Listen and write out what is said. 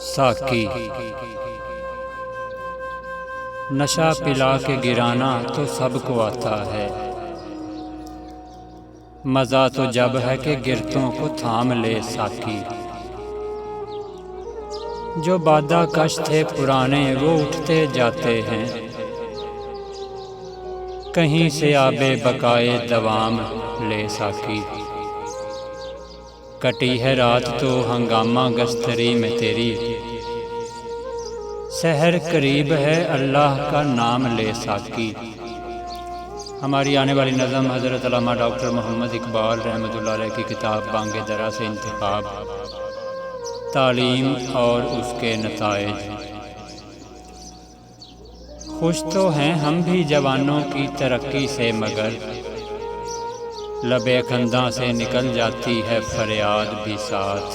साकी। नशा पिला के गिराना तो सबको आता है, मज़ा तो जब है कि गिरतों को थाम ले साकी। जो बादा कश थे पुराने वो उठते जाते हैं, कहीं से आबे बकाए दवाम ले साकी। कटी है रात तो हंगामा गस्तरी में तेरी, सहर करीब है अल्लाह का नाम ले साकी। हमारी आने वाली नज़म हज़रत अल्लामा डॉक्टर मोहम्मद इकबाल रहमतुल्लाह अलैह की किताब बांगे दरा से इंतखाब, तालीम और उसके नताइज। खुश तो हैं हम भी जवानों की तरक्की से, मगर लबे खंदा से निकल जाती है फरियाद भी साथ।